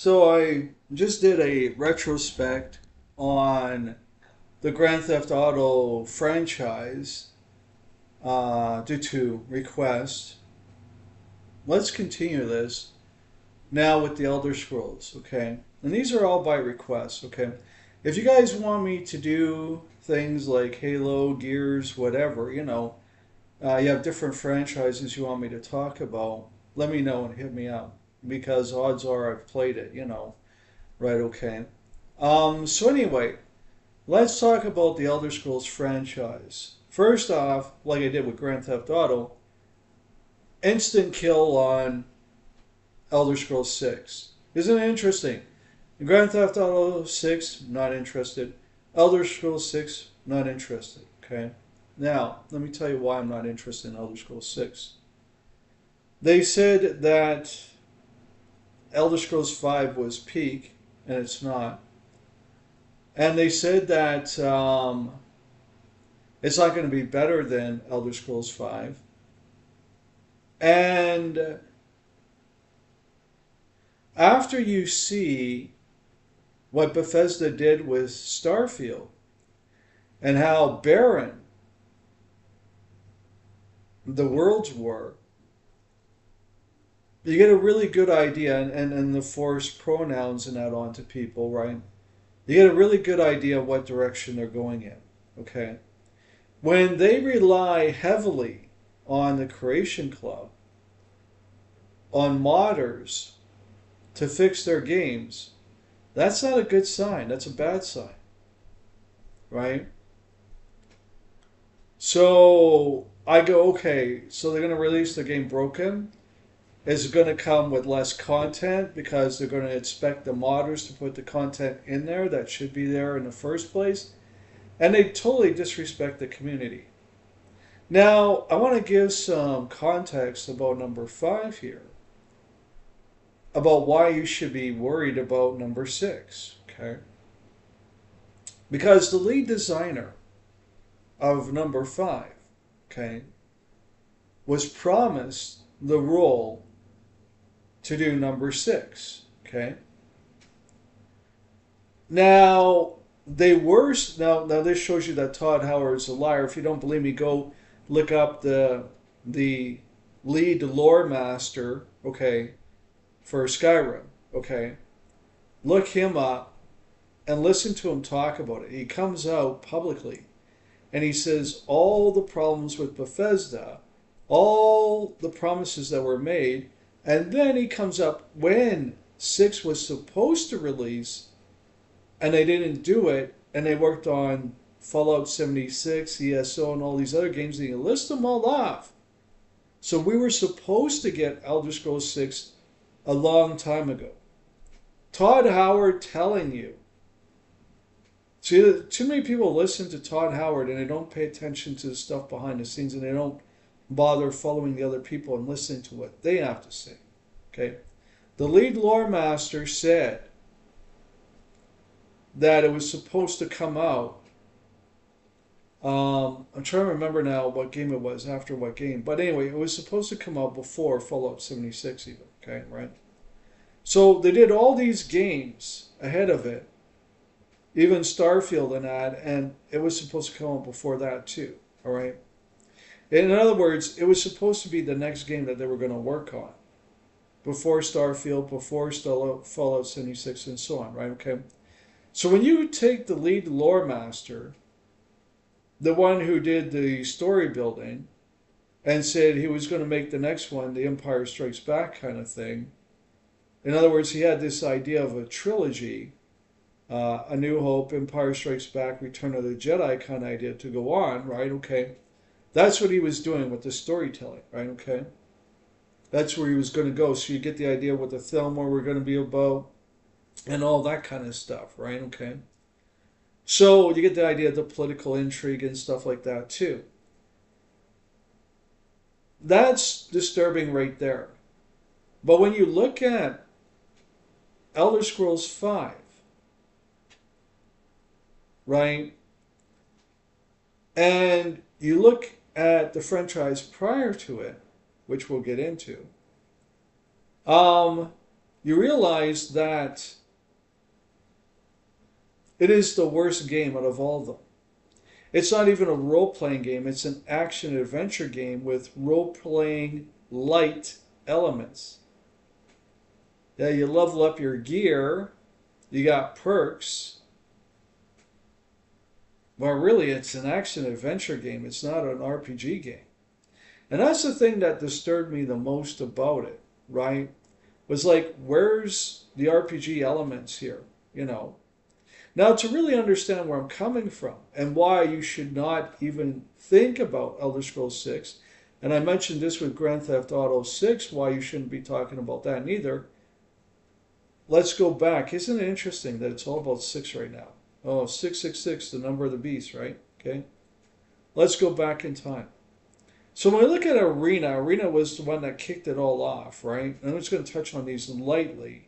So I just did a retrospect on the Grand Theft Auto franchise due to request. Let's continue this now with the Elder Scrolls, okay? And these are all by request, okay? If you guys want me to do things like Halo, Gears, whatever, you have different franchises you want me to talk about, let me know and hit me up because odds are I've played it. Right, okay. So anyway, let's talk about the Elder Scrolls franchise. First off, like I did with Grand Theft Auto, instant kill on Elder Scrolls 6. Isn't it interesting? Grand Theft Auto 6, not interested. Elder Scrolls 6, not interested. Okay? Now, let me tell you why I'm not interested in Elder Scrolls 6. They said that Elder Scrolls 5 was peak, and it's not. And they said that it's not going to be better than Elder Scrolls 5. And after you see what Bethesda did with Starfield and how barren the worlds were, you get a really good idea, and the forced pronouns and that onto people, right? You get a really good idea of what direction they're going in, okay? When they rely heavily on the Creation Club, on modders to fix their games, that's not a good sign. That's a bad sign, right? So I go, okay, so they're going to release the game broken. Is it going to come with less content because they're going to expect the modders to put the content in there that should be there in the first place? And they totally disrespect the community. Now, I want to give some context about number 5 here, about why you should be worried about number 6, okay? Because the lead designer of number 5, okay, was promised the role to do number 6, okay? Now, now this shows you that Todd Howard is a liar. If you don't believe me, go look up the lead lore master, okay, for Skyrim, okay? Look him up and listen to him talk about it. He comes out publicly and he says all the problems with Bethesda, all the promises that were made, and then he comes up when 6 was supposed to release and they didn't do it, and they worked on Fallout 76, ESO, and all these other games, and he lists them all off. So we were supposed to get Elder Scrolls 6 a long time ago. Todd Howard telling you. See, too many people listen to Todd Howard and they don't pay attention to the stuff behind the scenes, and they don't bother following the other people and listening to what they have to say. Okay? The lead lore master said that it was supposed to come out. I'm trying to remember now what game it was, after what game. But anyway, it was supposed to come out before Fallout 76 even. Okay, right? So they did all these games ahead of it, even Starfield and that, and it was supposed to come out before that too. All right? In other words, it was supposed to be the next game that they were going to work on. Before Starfield, before Fallout 76, and so on, right? Okay? So when you take the lead lore master, the one who did the story building, and said he was going to make the next one the Empire Strikes Back kind of thing. In other words, he had this idea of a trilogy, A New Hope, Empire Strikes Back, Return of the Jedi kind of idea to go on, right? Okay. That's what he was doing with the storytelling, right? Okay. That's where he was going to go. So you get the idea what the film where we're going to be about and all that kind of stuff, right? Okay. So you get the idea of the political intrigue and stuff like that too. That's disturbing right there. But when you look at Elder Scrolls 5, right, and you look at the franchise prior to it, which we'll get into, you realize that it is the worst game out of all of them. It's not even a role playing game, it's an action adventure game with role playing light elements. Yeah, you level up your gear, you got perks, but really it's an action adventure game, it's not an RPG game. And that's the thing that disturbed me the most about it, right? Was like, where's the RPG elements here? You know? Now, to really understand where I'm coming from and why you should not even think about Elder Scrolls 6, and I mentioned this with Grand Theft Auto 6, why you shouldn't be talking about that neither. Let's go back. Isn't it interesting that it's all about 6 right now? Oh, 666, the number of the beast, right? Okay. Let's go back in time. So when we look at Arena was the one that kicked it all off, right? And I'm just going to touch on these lightly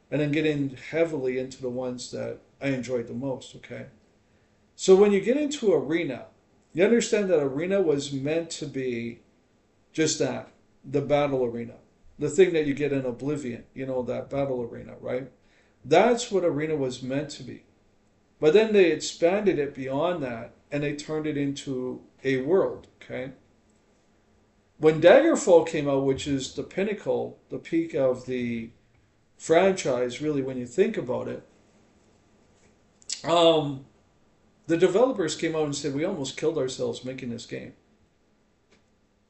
and then get in heavily into the ones that I enjoyed the most, okay? So when you get into Arena, you understand that Arena was meant to be just that, the battle arena. The thing that you get in Oblivion, you know, that battle arena, right? That's what Arena was meant to be. But then they expanded it beyond that and they turned it into a world, okay? When Daggerfall came out, which is the pinnacle, the peak of the franchise, really, when you think about it, um, the developers came out and said, we almost killed ourselves making this game.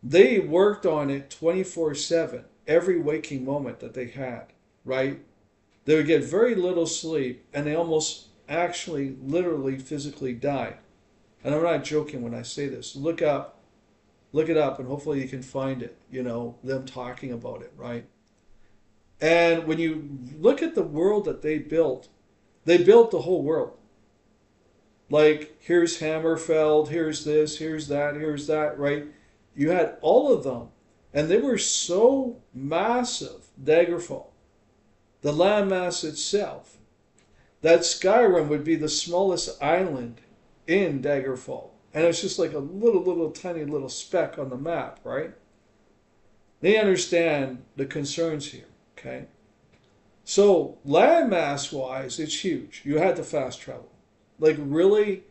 They worked on it 24/7, every waking moment that they had, right? They would get very little sleep, and they almost actually, literally, physically died. And I'm not joking when I say this. Look it up, and hopefully you can find it, you know, them talking about it, right? And when you look at the world that they built the whole world. Like, here's Hammerfell, here's this, here's that, right? You had all of them, and they were so massive, Daggerfall, the landmass itself, that Skyrim would be the smallest island in Daggerfall. And it's just like a little tiny little speck on the map, right? They understand the concerns here, okay? So, landmass wise, it's huge. You had to fast travel. Like, really,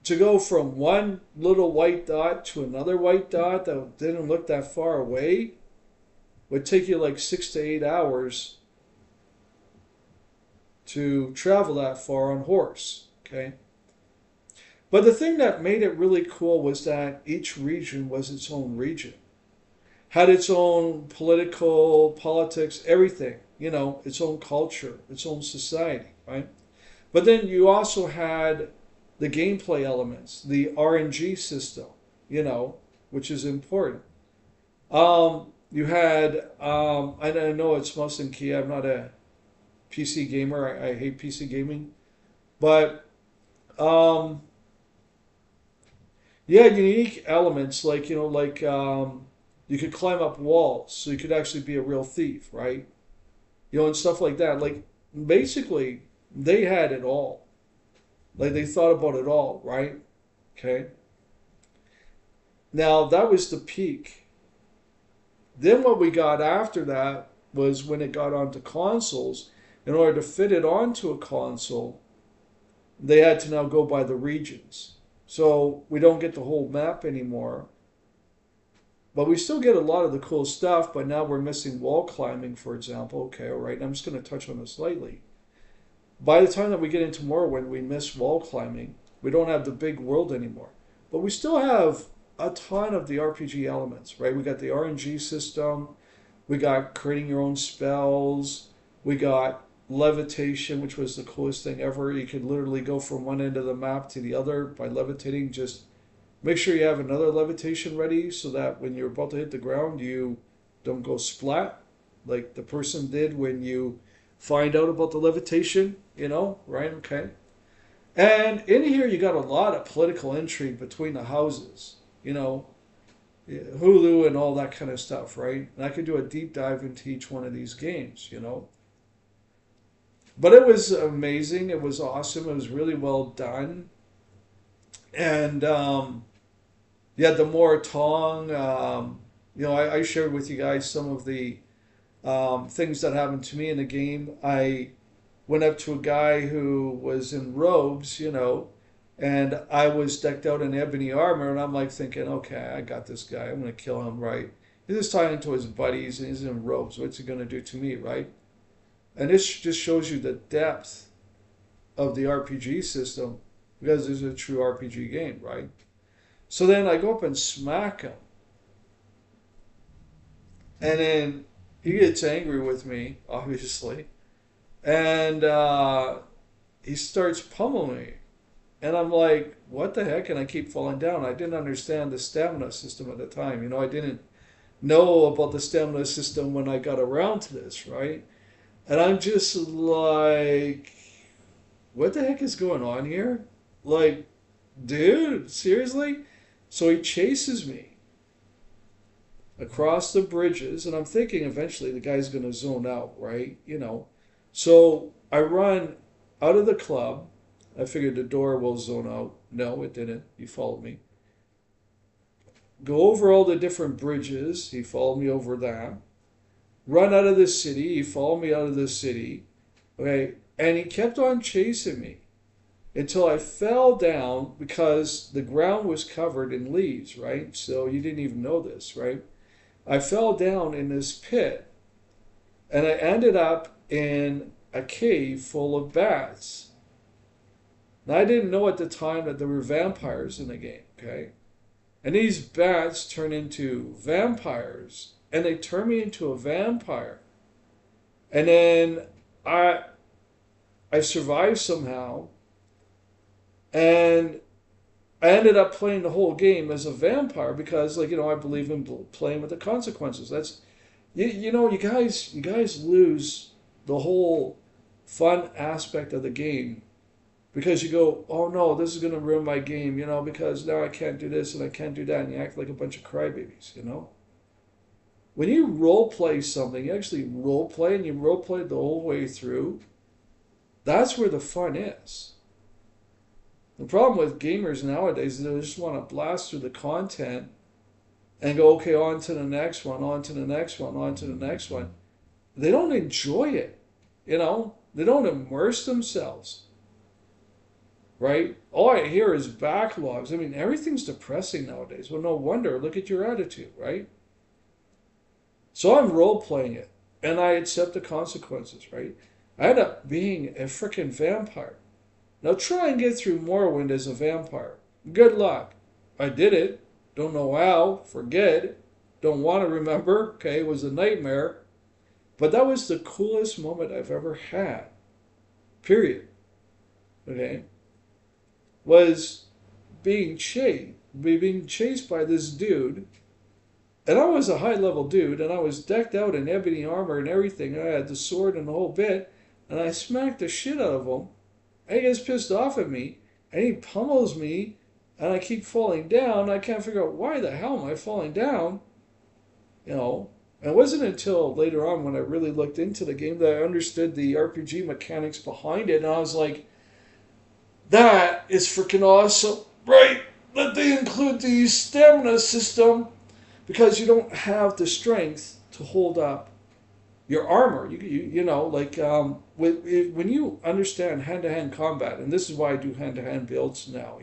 to go from one little white dot to another white dot that didn't look that far away would take you like 6 to 8 hours to travel that far on horse, okay? But the thing that made it really cool was that each region was its own region. Had its own politics, everything, you know, its own culture, its own society, right? But then you also had the gameplay elements, the RNG system, you know, which is important. You had, I know it's mostly key. I'm not a PC gamer. I hate PC gaming. But you had unique elements like, you know, like you could climb up walls, so you could actually be a real thief, right? You know, and stuff like that. Like, basically, they had it all. Like, they thought about it all, right? Okay. Now, that was the peak. Then what we got after that was when it got onto consoles. In order to fit it onto a console, they had to now go by the regions. So we don't get the whole map anymore. But we still get a lot of the cool stuff, but now we're missing wall climbing, for example. Okay, all right. And I'm just going to touch on this lightly. By the time that we get into Morrowind, we miss wall climbing. We don't have the big world anymore. But we still have a ton of the RPG elements, right? We got the RNG system. We got creating your own spells. We got levitation, which was the coolest thing ever. You could literally go from one end of the map to the other by levitating. Just make sure you have another levitation ready so that when you're about to hit the ground, you don't go splat like the person did when you find out about the levitation, you know, right? Okay. And in here, you got a lot of political intrigue between the houses, you know, Hulu and all that kind of stuff, right? And I could do a deep dive into each one of these games, you know. But it was amazing. It was awesome. It was really well done. And yeah, the Moratong, you know, I shared with you guys some of the things that happened to me in the game. I went up to a guy who was in robes, and I was decked out in ebony armor, and I'm like thinking, okay, I got this guy. I'm gonna kill him, right? He's just talking to his buddies, and he's in robes. What's he gonna do to me, right? And this just shows you the depth of the RPG system because it's a true RPG game, right? So then I go up and smack him, and then he gets angry with me, obviously, and he starts pummeling me. And I'm like, what the heck? And I keep falling down. I didn't understand the stamina system at the time. I didn't know about the stamina system when I got around to this, right? And I'm just like, what the heck is going on here? Like, dude, seriously? So he chases me across the bridges, and I'm thinking eventually the guy's going to zone out, right? So I run out of the club. I figured the door will zone out. No, it didn't. He followed me. Go over all the different bridges. He followed me over that. Run out of the city. He followed me out of the city. Okay. And he kept on chasing me until I fell down because the ground was covered in leaves, right? So you didn't even know this, right? I fell down in this pit and I ended up in a cave full of bats. Now, I didn't know at the time that there were vampires in the game, okay? And these bats turn into vampires, and they turn me into a vampire. And then I survived somehow, and I ended up playing the whole game as a vampire because, I believe in playing with the consequences. That's, you guys lose the whole fun aspect of the game because you go, oh no, this is going to ruin my game, because now I can't do this and I can't do that, and you act like a bunch of crybabies. When you role play something, you actually role play and you role play the whole way through. That's where the fun is. The problem with gamers nowadays is they just want to blast through the content and go, okay, on to the next one, on to the next one, on to the next one. They don't enjoy it, They don't immerse themselves, right? All I hear is backlogs. I mean, everything's depressing nowadays. Well, no wonder. Look at your attitude, right? So I'm role-playing it, and I accept the consequences, right? I end up being a freaking vampire. Now try and get through Morrowind as a vampire. Good luck. I did it. Don't know how. Forget it. Don't want to remember. Okay, it was a nightmare. But that was the coolest moment I've ever had. Period. Okay? Was being chased by this dude. And I was a high-level dude, and I was decked out in ebony armor and everything. I had the sword and the whole bit. And I smacked the shit out of him. And he gets pissed off at me, and he pummels me, and I keep falling down. I can't figure out why the hell am I falling down, And it wasn't until later on when I really looked into the game that I understood the RPG mechanics behind it, and I was like, that is freaking awesome, right? That they include the stamina system, because you don't have the strength to hold up your armor. When you understand hand-to-hand combat, and this is why I do hand-to-hand builds now,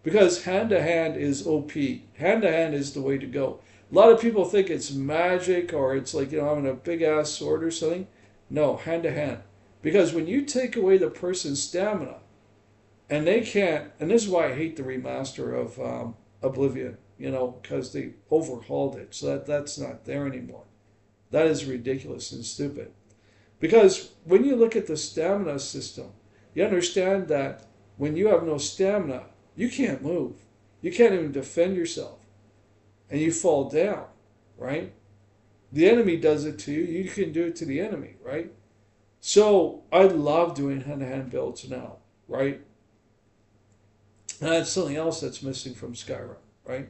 because hand-to-hand is OP. Hand-to-hand is the way to go. A lot of people think it's magic or it's like, having a big-ass sword or something. No, hand-to-hand. Because when you take away the person's stamina, and they can't, and this is why I hate the remaster of Oblivion, because they overhauled it, so that's not there anymore. That is ridiculous and stupid. Because when you look at the stamina system, you understand that when you have no stamina, you can't move. You can't even defend yourself. And you fall down, right? The enemy does it to you. You can do it to the enemy, right? So I love doing hand-to-hand builds now, right? And that's something else that's missing from Skyrim, right?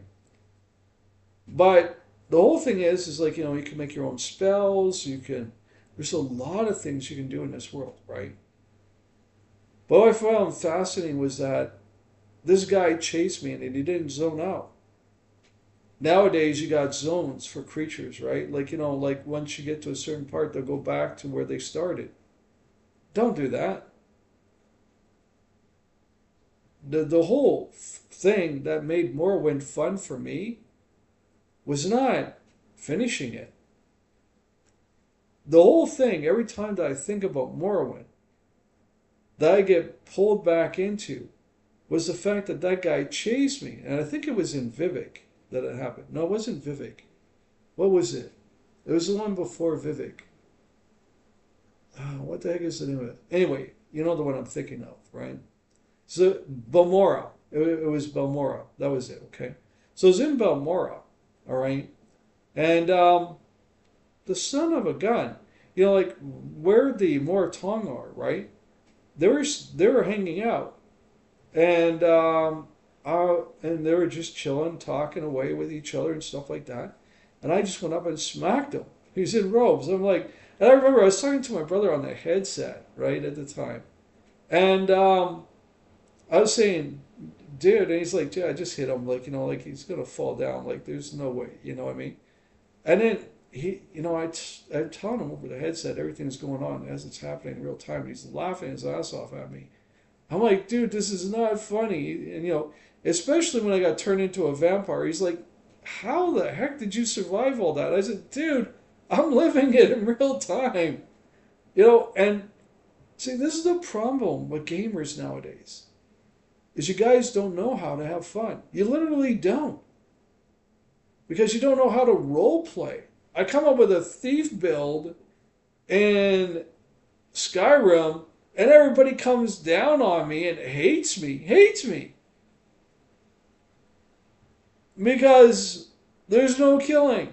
But the whole thing is like, you can make your own spells. There's a lot of things you can do in this world, right? But what I found fascinating was that this guy chased me and he didn't zone out. Nowadays, you got zones for creatures, right? Like, like once you get to a certain part, they'll go back to where they started. Don't do that. The whole thing that made Morrowind fun for me was not finishing it. The whole thing, every time that I think about Morrowind, that I get pulled back into was the fact that that guy chased me. And I think it was in Vivek that it happened. No, it wasn't Vivek. What was it? It was the one before Vivek. What the heck is the name of it? Anyway, you know the one I'm thinking of, right? So, Balmora. It was Balmora. That was it, okay? So it was in Balmora, all right? And the son of a gun, like where the Moratong are, right? They were hanging out, and they were just chilling, talking away with each other and stuff like that. And I just went up and smacked him. He's in robes. I'm like, and I remember I was talking to my brother on the headset right at the time, and I was saying, dude, and he's like, dude, I just hit him, like like he's gonna fall down, like there's no way, you know what I mean? And then he, I'm telling him over the headset everything's going on as it's happening in real time, and he's laughing his ass off at me. I'm like, dude, this is not funny. And, especially when I got turned into a vampire, he's like, how the heck did you survive all that? I said, dude, I'm living it in real time. And see, this is the problem with gamers nowadays, is you guys don't know how to have fun. You literally don't. Because you don't know how to role play. I come up with a thief build in Skyrim, and everybody comes down on me and hates me. Because there's no killing.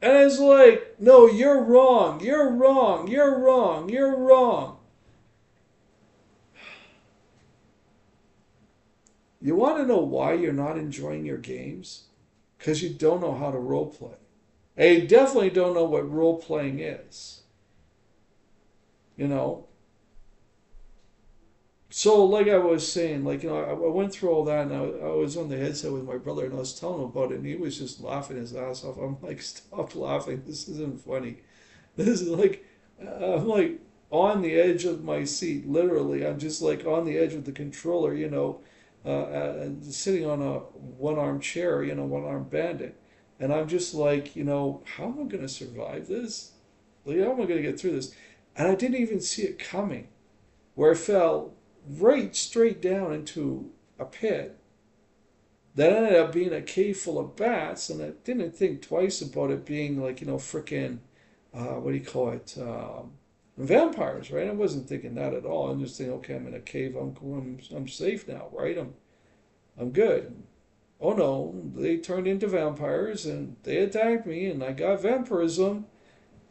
And it's like, no, you're wrong, you're wrong, you're wrong, you're wrong. You want to know why you're not enjoying your games? Because you don't know how to role play. And you definitely don't know what role playing is. So, like I was saying, I went through all that, and I was on the headset with my brother, and I was telling him about it, and he was just laughing his ass off. I'm like, stop laughing. This isn't funny. This is I'm like on the edge of my seat, literally. I'm just like on the edge of the controller, sitting on a one-arm chair, one-arm bandit. And I'm just like, how am I going to survive this? Like, how am I going to get through this? And I didn't even see it coming, where I fell right straight down into a pit that ended up being a cave full of bats, and I didn't think twice about it being like, frickin', what do you call it, vampires, right? I wasn't thinking that at all. I'm just thinking, okay, I'm in a cave, I'm safe now, right? I'm good. Oh no, they turned into vampires, and they attacked me, and I got vampirism,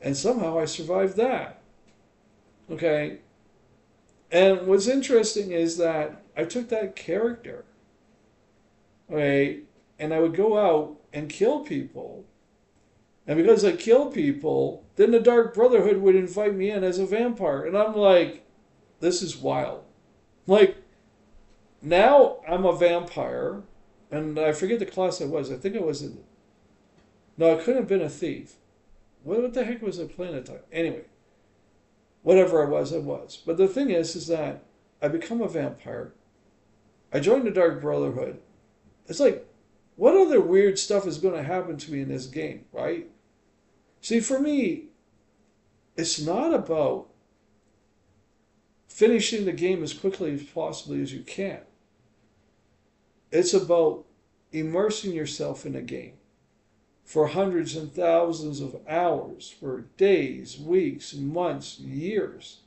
and somehow I survived that. Okay? And what's interesting is that I took that character, okay, and I would go out and kill people. And because I kill people, then the Dark Brotherhood would invite me in as a vampire. And I'm like, this is wild. Like, now I'm a vampire, and I forget the class I was. I think it was no, it couldn't have been a thief. What the heck was I playing at the time? Anyway, whatever I was. But the thing is that I become a vampire. I join the Dark Brotherhood. It's like, what other weird stuff is going to happen to me in this game, right? See, for me, it's not about finishing the game as quickly as possibly as you can. It's about immersing yourself in a game for hundreds and thousands of hours, for days, weeks, months, years,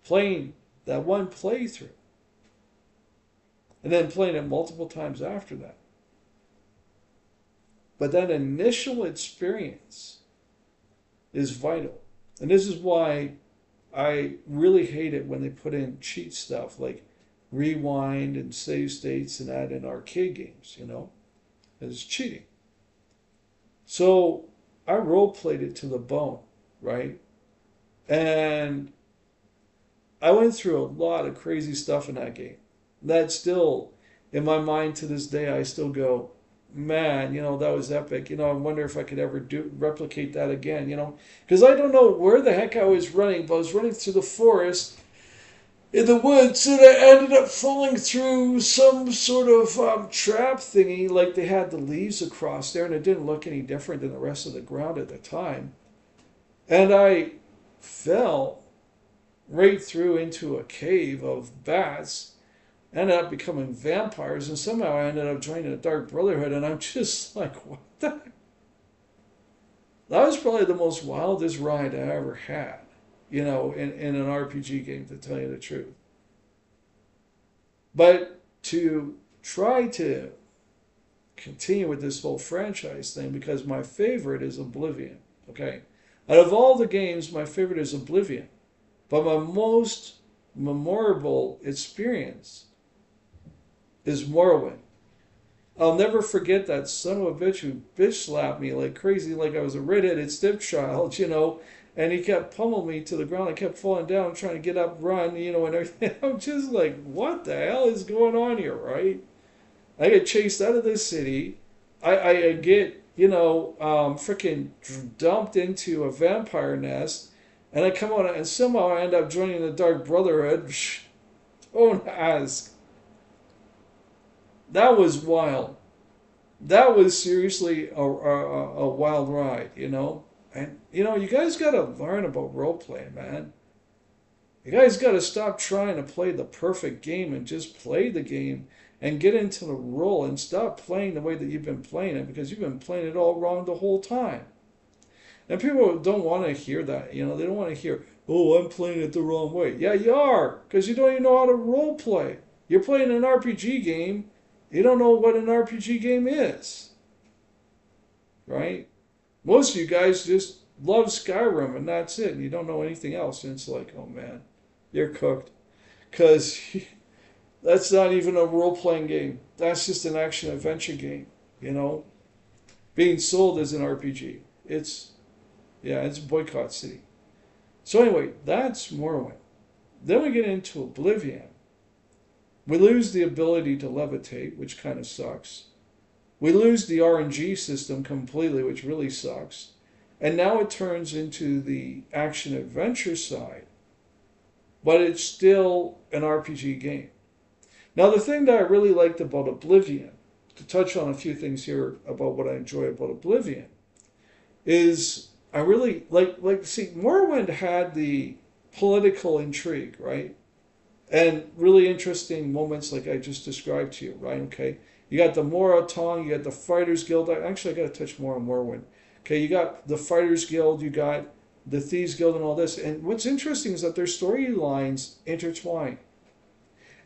playing that one playthrough, and then playing it multiple times after that. But that initial experience is vital. And this is why I really hate it when they put in cheat stuff like rewind and save states and that in arcade games, It's cheating. So I role played it to the bone, right? And I went through a lot of crazy stuff in that game. That still, in my mind to this day, I still go, man, that was epic. I wonder if I could ever replicate that again. Because I don't know where the heck I was running, but I was running through the forest in the woods, and I ended up falling through some sort of trap thingy. Like they had the leaves across there, and it didn't look any different than the rest of the ground at the time. And I fell right through into a cave of bats, ended up becoming vampires, and somehow I ended up joining the Dark Brotherhood, and I'm just like, what the? That was probably the most wildest ride I ever had, in an RPG game, to tell you the truth. But to try to continue with this whole franchise thing, because my favorite is Oblivion, okay? Out of all the games, my favorite is Oblivion. But my most memorable experience is Morrowind. I'll never forget that son of a bitch who bitch slapped me like crazy, like I was a redheaded stepchild, and he kept pummeling me to the ground. I kept falling down, trying to get up, run, and everything. I'm just like, what the hell is going on here, right? I get chased out of the city. I get, freaking dumped into a vampire nest, and I come out and somehow I end up joining the Dark Brotherhood. Don't ask. That was wild. That was seriously a wild ride, And, you guys got to learn about role playing, man. You guys got to stop trying to play the perfect game and just play the game and get into the role and stop playing the way that you've been playing it, because you've been playing it all wrong the whole time. And people don't want to hear that, they don't want to hear, oh, I'm playing it the wrong way. Yeah, you are, because you don't even know how to role play. You're playing an RPG game. You don't know what an RPG game is, right? Most of you guys just love Skyrim and that's it, and you don't know anything else. And it's like, oh man, you're cooked. Because that's not even a role-playing game. That's just an action-adventure game, Being sold as an RPG. It's Boycott City. So anyway, that's Morrowind. Then we get into Oblivion. We lose the ability to levitate, which kind of sucks. We lose the RNG system completely, which really sucks. And now it turns into the action-adventure side. But it's still an RPG game. Now, the thing that I really liked about Oblivion, to touch on a few things here about what I enjoy about Oblivion, is I really see, Morrowind had the political intrigue, right? And really interesting moments like I just described to you, right? Okay. You got the Moratong, you got the Fighters Guild. Actually, I got to touch more on Morrowind. Okay, you got the Fighters Guild, you got the Thieves Guild and all this. And what's interesting is that their storylines intertwine.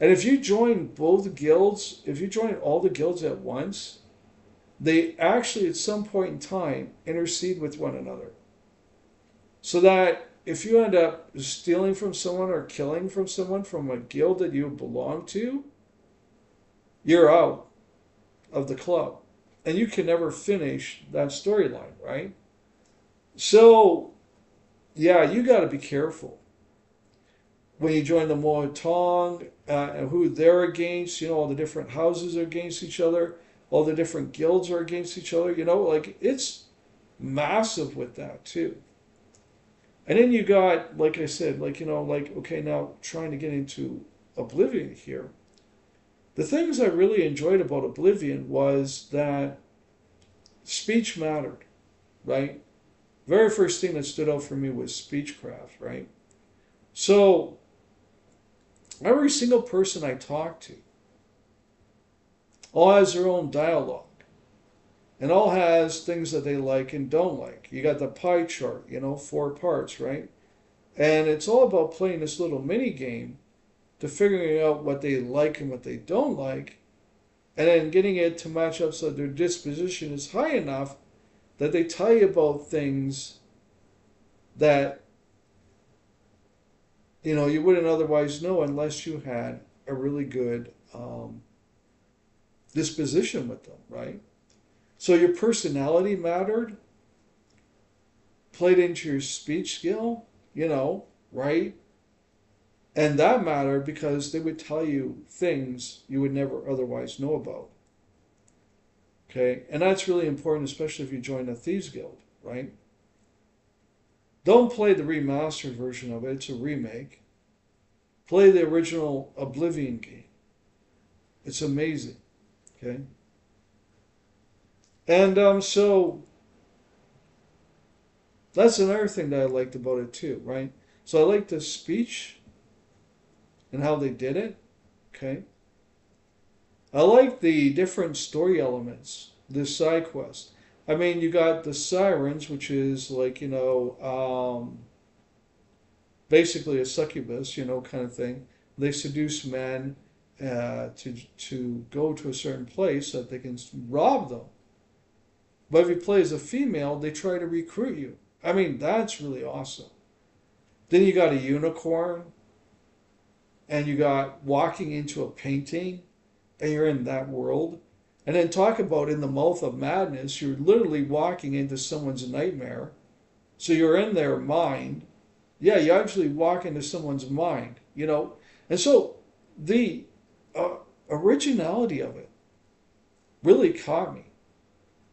And if you join both guilds, if you join all the guilds at once, they actually at some point in time intercede with one another. So that if you end up stealing from someone or killing from someone from a guild that you belong to, you're out of the club. And you can never finish that storyline, right? So, yeah, you got to be careful. When you join the Moatong, and who they're against, all the different houses are against each other, all the different guilds are against each other, it's massive with that too. And then you got, like I said, okay, now trying to get into Oblivion here. The things I really enjoyed about Oblivion was that speech mattered, right? Very first thing that stood out for me was speechcraft, right? So, every single person I talked to all has their own dialogue. And all has things that they like and don't like. You got the pie chart, 4 parts, right? And it's all about playing this little mini game to figuring out what they like and what they don't like, and then getting it to match up so their disposition is high enough that they tell you about things that you wouldn't otherwise know unless you had a really good disposition with them, right? So your personality mattered, played into your speech skill, right? And that mattered because they would tell you things you would never otherwise know about. Okay, and that's really important, especially if you join a Thieves Guild, right? Don't play the remastered version of it, it's a remake. Play the original Oblivion game. It's amazing. Okay. And so that's another thing that I liked about it too, right? So I liked the speech and how they did it. Okay. I like the different story elements, this side quest. I mean, you got the sirens, which is like, basically a succubus, kind of thing. They seduce men to go to a certain place so that they can rob them. But if you play as a female, they try to recruit you. I mean, that's really awesome. Then you got a unicorn, and you got walking into a painting, and you're in that world. And then talk about in the mouth of madness, you're literally walking into someone's nightmare. So you're in their mind. Yeah, you actually walk into someone's mind. And so the originality of it really caught me,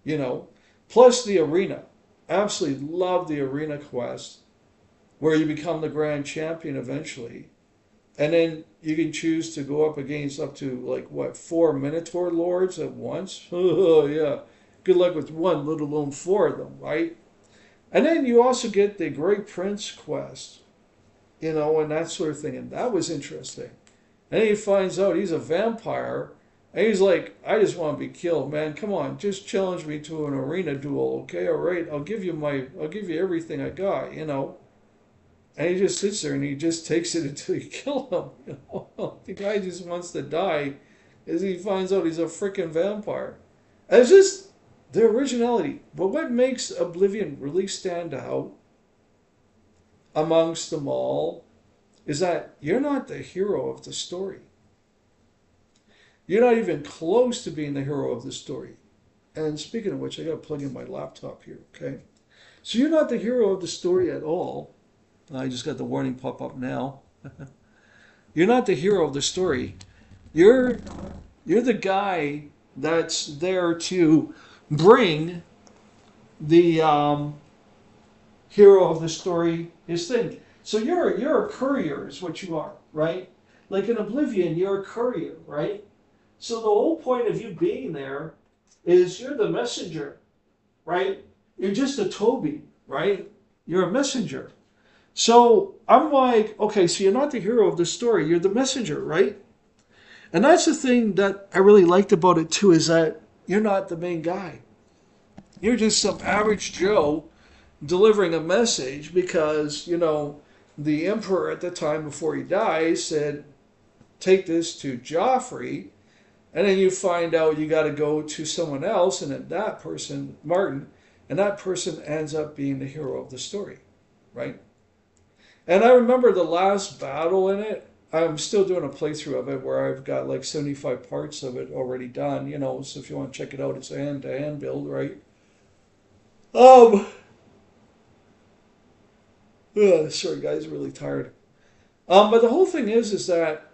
you know. Plus the arena. Absolutely love the arena quest where you become the grand champion eventually. And then you can choose to go up against up to like what, 4 Minotaur lords at once. Oh yeah. Good luck with one, let alone 4 of them, right? And then you also get the Great Prince quest, and that sort of thing. And that was interesting. And then he finds out he's a vampire. And he's like, I just want to be killed, man. Come on, just challenge me to an arena duel, okay? All right, I'll give you everything I got. And he just sits there and he just takes it until you kill him. The guy just wants to die as he finds out he's a freaking vampire. And it's just the originality. But what makes Oblivion really stand out amongst them all is that you're not the hero of the story. You're not even close to being the hero of the story. And speaking of which, I got to plug in my laptop here, okay? So you're not the hero of the story at all. I just got the warning pop up now. You're not the hero of the story. You're the guy that's there to bring the hero of the story his thing. So you're a courier is what you are, right? Like in Oblivion, you're a courier, right? So the whole point of you being there is you're the messenger, right? You're just a Toby, right? You're a messenger. So I'm like, okay, so you're not the hero of the story, you're the messenger, right? And that's the thing that I really liked about it too, is that you're not the main guy. You're just some average Joe delivering a message because, the emperor at the time before he dies said, take this to Joffrey. And then you find out you got to go to someone else, and then that person, Martin, and that person ends up being the hero of the story, right? And I remember the last battle in it. I'm still doing a playthrough of it where I've got like 75 parts of it already done, so if you want to check it out, it's a hand-to-hand build, right? Sorry guys, really tired. But the whole thing is that,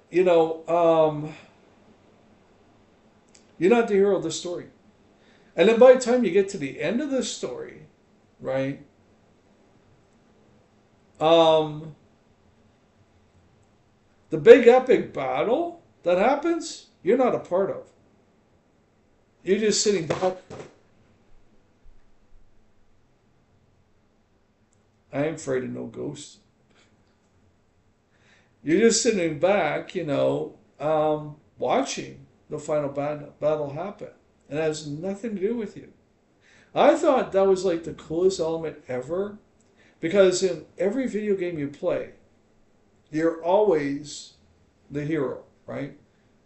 you're not the hero of the story. And then by the time you get to the end of the story, right? The big epic battle that happens, you're not a part of. You're just sitting back. I ain't afraid of no ghosts. You're just sitting back, watching the final battle happen. And it has nothing to do with you. I thought that was like the coolest element ever. Because in every video game you play, you're always the hero, right?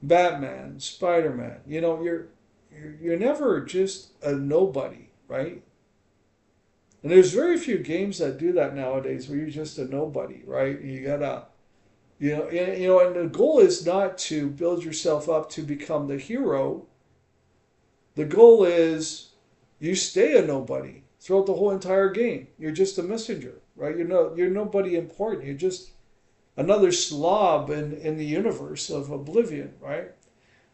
Batman, Spider-Man, you're never just a nobody, right? And there's very few games that do that nowadays where you're just a nobody, right? You gotta, and the goal is not to build yourself up to become the hero. The goal is you stay a nobody throughout the whole entire game. You're just a messenger, right? You're nobody important. You're just another slob in the universe of Oblivion, right?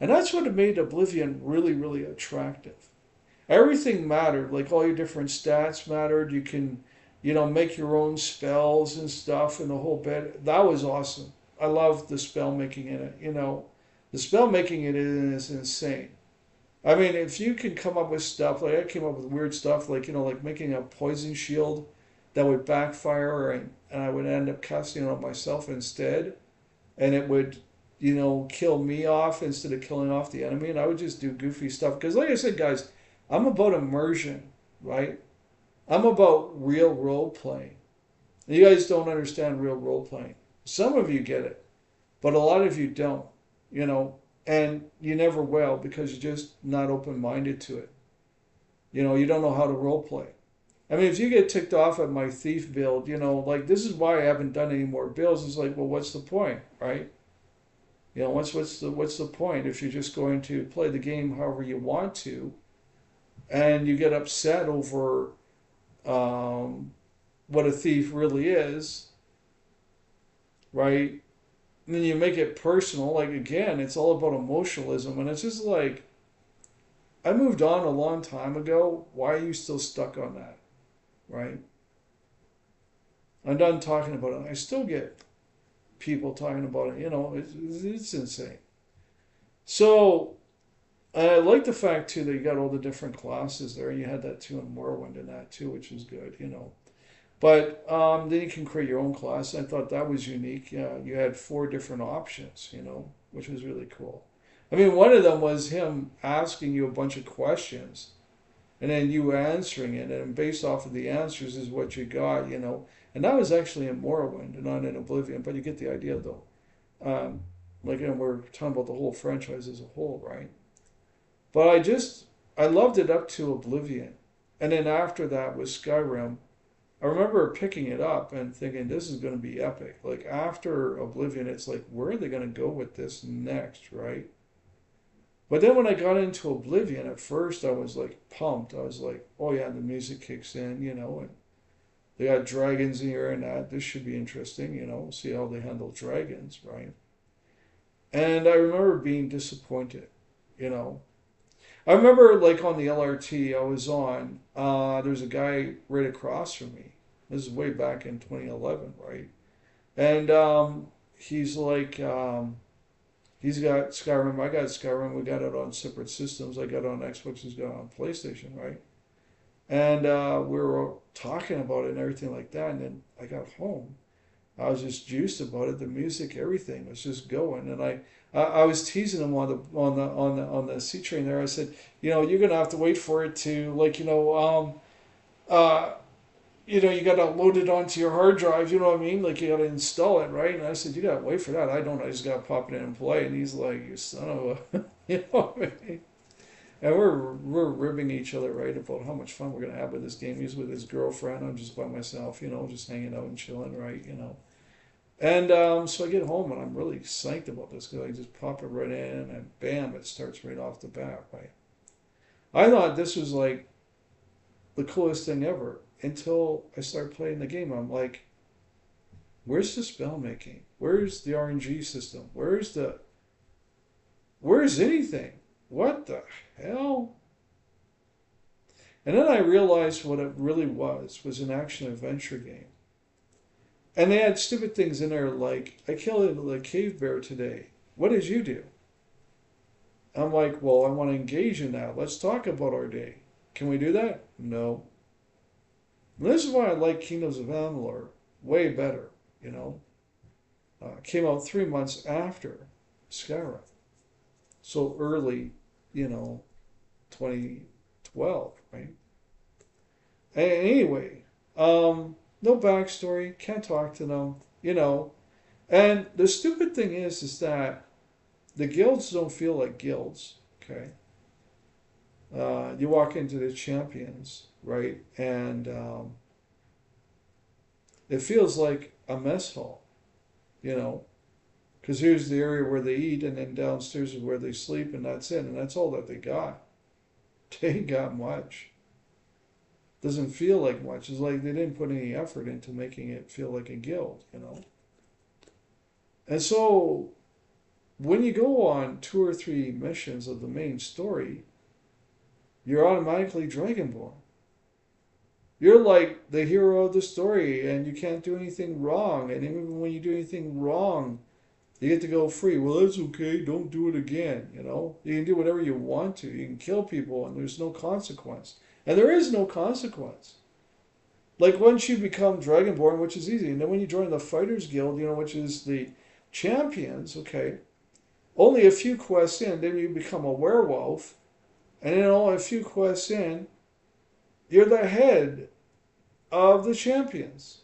And that's what made Oblivion really, really attractive. everything mattered. Like all your different stats mattered. You can, make your own spells and stuff and the whole bit. That was awesome. I loved the spell making in it. The spell making in it is insane. I mean, if you can come up with stuff like I came up with weird stuff like like making a poison shield that would backfire and I would end up casting it on myself instead, and it would kill me off instead of killing off the enemy, and I would just do goofy stuff because, like I said, guys, I'm about immersion, right? I'm about real role playing. You guys don't understand real role playing. Some of you get it, but a lot of you don't, you know, and you never will because you're just not open minded to it. You don't know how to role play. I mean, if you get ticked off at my thief build, like this is why I haven't done any more builds. It's like, well, what's the point, right? What's the point if you're just going to play the game however you want to, and you get upset over what a thief really is, right? And then you make it personal. Like again, it's all about emotionalism, and it's just like I moved on a long time ago. Why are you still stuck on that, right? I'm done talking about it. I still get people talking about it. It's insane. So I like the fact too that you got all the different classes there. You had that too in Morrowind and that too, which is good. But then you can create your own class. I thought that was unique. Yeah, you had 4 different options, which was really cool. I mean, one of them was him asking you a bunch of questions and then you answering it, and based off of the answers is what you got. And that was actually in Morrowind and not in Oblivion, but you get the idea though. Like, we're talking about the whole franchise as a whole, right? But I loved it up to Oblivion. And then after that with Skyrim, I remember picking it up and thinking, this is going to be epic. Like, after Oblivion, it's like, where are they going to go with this next, right? But then when I got into Oblivion, at first I was like pumped. I was like, oh yeah, the music kicks in, and they got dragons in here and that. This should be interesting, see how they handle dragons, right? And I remember being disappointed, you know. I remember like on the LRT I was on, there's a guy right across from me. This is way back in 2011, right? And he's like, he's got Skyrim, I got Skyrim, we got it on separate systems. I got it on Xbox, he's got it on PlayStation, right? And we were talking about it and everything like that. And then I got home. I was just juiced about it. The music, everything was just going. And I was teasing him on the C train there. I said, you're gonna have to wait for it to you got to load it onto your hard drive. You know what I mean? Like you got to install it, right? And I said, you got to wait for that. I don't. I just got to pop it in and play. And he's like, you son of a, you know what I mean? And we're ribbing each other, right, about how much fun we're gonna have with this game. He's with his girlfriend. I'm just by myself, just hanging out and chilling, right. And so I get home and I'm really psyched about this because I just pop it right in and bam, it starts right off the bat, right. I thought this was like the coolest thing ever until I start playing the game. I'm like, where's the spell making? Where's the RNG system? Where's anything? What the hell? And then I realized what it really was an action adventure game. And they had stupid things in there like, I killed a cave bear today. What did you do? I'm like, well, I want to engage in that. Let's talk about our day. Can we do that? No. And this is why I like Kingdoms of Amalur way better, came out 3 months after Skyrim. So early, 2012, right? And anyway, no backstory, can't talk to them. And the stupid thing is that the guilds don't feel like guilds, okay? You walk into the champions, right? And it feels like a mess hall, because here's the area where they eat, and then downstairs is where they sleep, and that's it. And that's all that they got. They ain't got much. Doesn't feel like much. It's like they didn't put any effort into making it feel like a guild, And so when you go on 2 or 3 missions of the main story, you're automatically Dragonborn. You're like the hero of the story, and you can't do anything wrong. And even when you do anything wrong, you get to go free. Well, that's okay. Don't do it again. You know, you can do whatever you want to. You can kill people, and there's no consequence. And there is no consequence. Like once you become Dragonborn, which is easy, and then when you join the Fighters Guild, you know, which is the champions. Okay, only a few quests in, then you become a werewolf, and then only a few quests in, you're the head of the champions.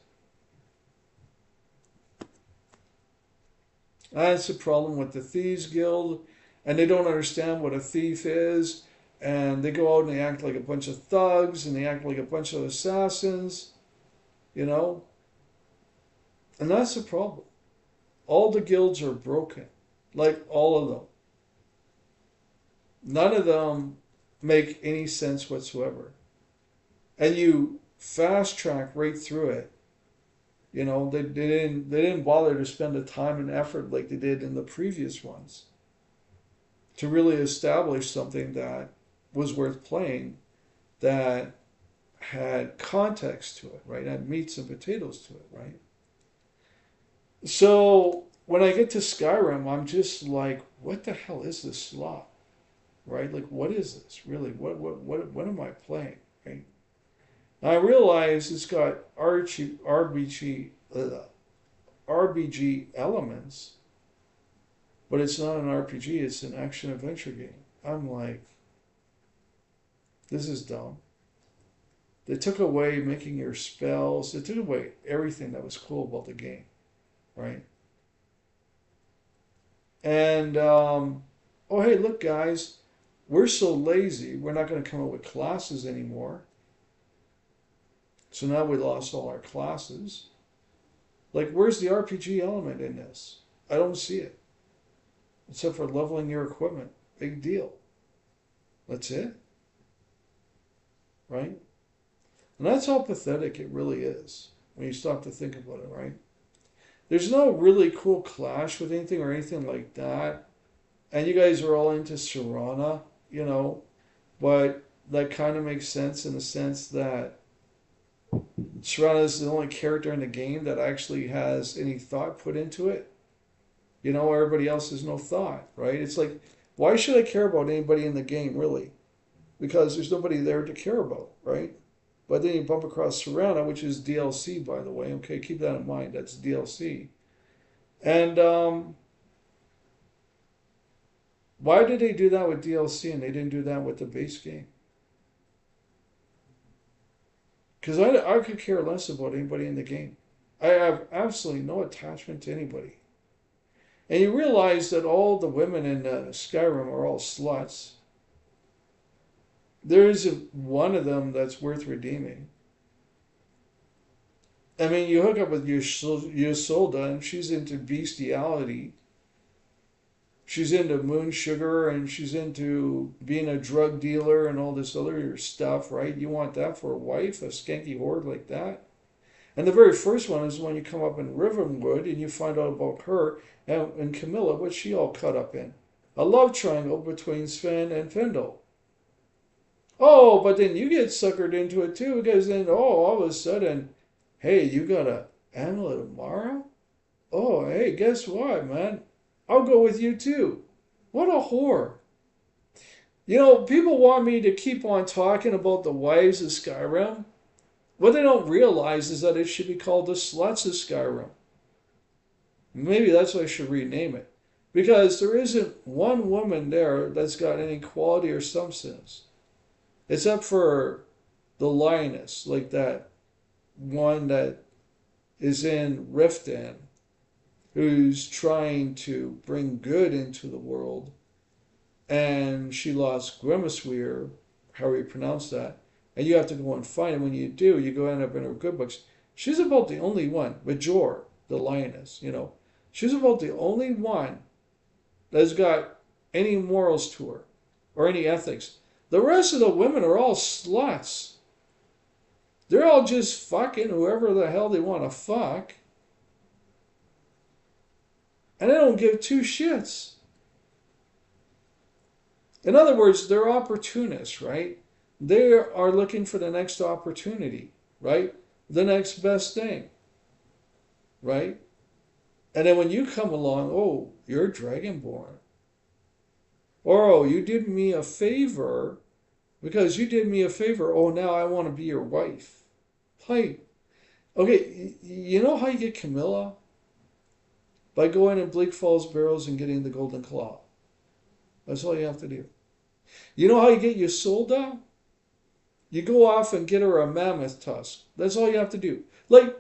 That's the problem with the Thieves Guild, and they don't understand what a thief is, and they go out and they act like a bunch of thugs, and they act like a bunch of assassins, you know? And that's the problem. All the guilds are broken, like all of them. None of them make any sense whatsoever. And you fast track right through it. You know, they didn't bother to spend the time and effort like they did in the previous ones to really establish something that was worth playing, that had context to it, right? Had meats and potatoes to it, right? So when I get to Skyrim, I'm just like, what the hell is this slot, right? Like, what is this really? What am I playing, right? I realize it's got RBG elements, but it's not an RPG, it's an action adventure game. I'm like, this is dumb. They took away making your spells, they took away everything that was cool about the game, right? And, oh, hey, look, guys, we're so lazy, we're not going to come up with classes anymore. So now we lost all our classes. Like, where's the RPG element in this? I don't see it. Except for leveling your equipment. Big deal. That's it. Right? And that's how pathetic it really is when you stop to think about it, right? There's no really cool clash with anything or anything like that. And you guys are all into Serana, you know, but that kind of makes sense in the sense that Serana is the only character in the game that actually has any thought put into it. You know, everybody else has no thought, right? It's like, why should I care about anybody in the game, really? Because there's nobody there to care about, right? But then you bump across Serana, which is DLC, by the way. Okay, keep that in mind. That's DLC. And why did they do that with DLC and they didn't do that with the base game? Because I could care less about anybody in the game. I have absolutely no attachment to anybody. And you realize that all the women in Skyrim are all sluts. There isn't one of them that's worth redeeming. I mean, you hook up with Ysolda and she's into bestiality. She's into moon sugar and she's into being a drug dealer and all this other stuff, right? You want that for a wife, a skanky whore like that? And the very first one is when you come up in Rivenwood and you find out about her and Camilla, what's she all cut up in? A love triangle between Sven and Findle. Oh, but then you get suckered into it too, because then, oh, all of a sudden, hey, you got a amulet of Mara? Oh, hey, guess what, man? I'll go with you too. What a whore. You know, people want me to keep on talking about the wives of Skyrim. What they don't realize is that it should be called the sluts of Skyrim. Maybe that's why I should rename it. Because there isn't one woman there that's got any quality or substance. Except for the lioness, like that one that is in Riften, who's trying to bring good into the world. And she lost Grimmisweir, how you pronounce that. And you have to go and find it. When you do, you go end up in her good books. She's about the only one, Major, the lioness, you know. She's about the only one that's got any morals to her or any ethics. The rest of the women are all sluts. They're all just fucking whoever the hell they want to fuck. And they don't give two shits. In other words, they're opportunists, right? They are looking for the next opportunity, right? The next best thing, right? And then when you come along, oh, you're Dragonborn. Or, oh, you did me a favor because you did me a favor. Oh, now I want to be your wife. Hi. Okay, you know how you get Camilla? By going in Bleak Falls Barrows and getting the Golden Claw. That's all you have to do. You know how you get Ysolda? You go off and get her a mammoth tusk. That's all you have to do. Like,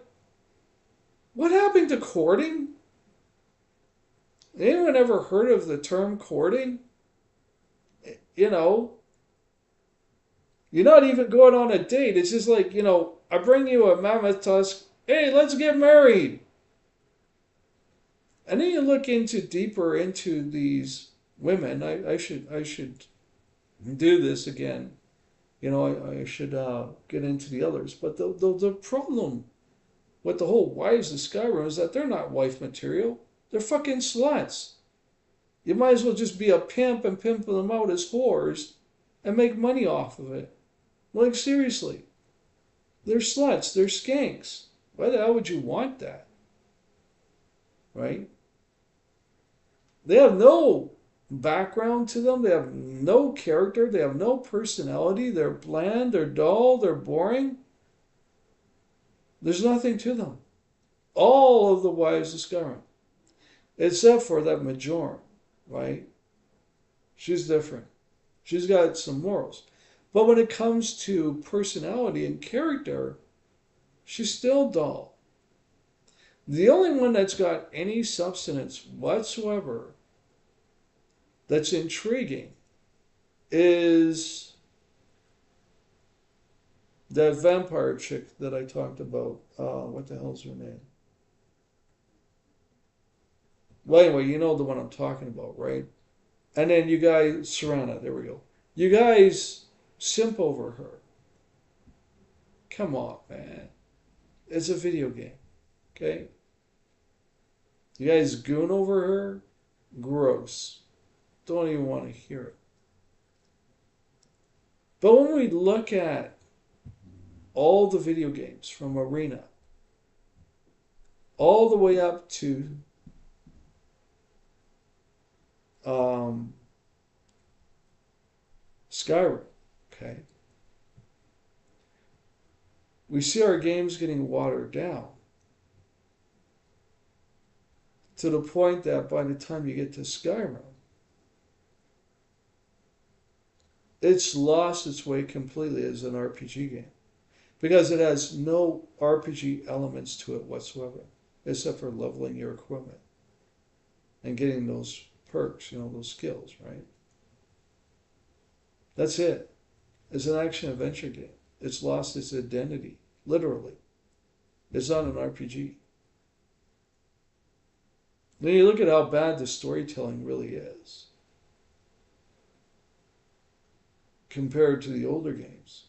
what happened to courting? Anyone ever heard of the term courting? You know, you're not even going on a date. It's just like, I bring you a mammoth tusk. Hey, let's get married. And then you look deeper into these women. I should do this again. I should get into the others. But the problem with the whole wives of Skyrim is that they're not wife material. They're fucking sluts. You might as well just be a pimp and pimp them out as whores and make money off of it. Like, seriously. They're sluts. They're skanks. Why the hell would you want that? Right? They have no background to them. They have no character. They have no personality. They're bland. They're dull. They're boring. There's nothing to them. All of the wives of Skyrim. Except for that Majoran, right? She's different. She's got some morals. But when it comes to personality and character, she's still dull. The only one that's got any substance whatsoever that's intriguing is that vampire chick that I talked about. What the hell's her name? Well, anyway, you know the one I'm talking about, right? And then you guys, Serana, there we go. You guys simp over her. Come on, man. It's a video game, okay? You guys goon over her? Gross. Don't even want to hear it. But when we look at all the video games from Arena, all the way up to Skyrim, okay? We see our games getting watered down to the point that by the time you get to Skyrim, it's lost its way completely as an RPG game because it has no RPG elements to it whatsoever, except for leveling your equipment and getting those perks, those skills, right? That's it. It's an action-adventure game. It's lost its identity, literally. It's not an RPG. Then you look at how bad the storytelling really is compared to the older games.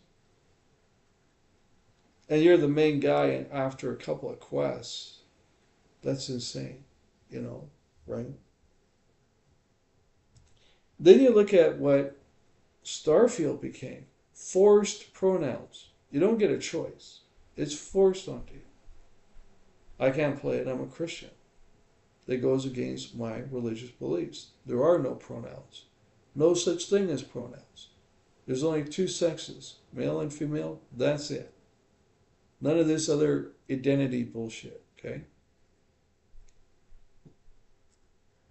And you're the main guy after a couple of quests. That's insane, right? Then you look at what Starfield became. Forced pronouns. You don't get a choice. It's forced onto you. I can't play it. I'm a Christian. That goes against my religious beliefs. There are no pronouns. No such thing as pronouns. There's only two sexes, male and female. That's it. None of this other identity bullshit, okay?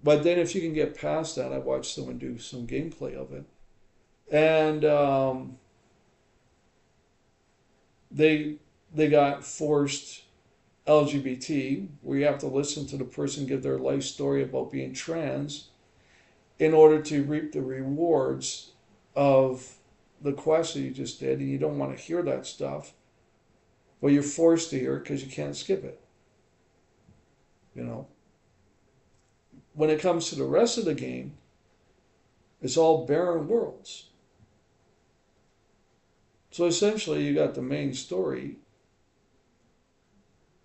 But then if you can get past that, I watched someone do some gameplay of it. And they got forced LGBT, where you have to listen to the person give their life story about being trans in order to reap the rewards of the quest that you just did, and you don't want to hear that stuff. Well, you're forced to hear it because you can't skip it. When it comes to the rest of the game, it's all barren worlds. So essentially, you got the main story,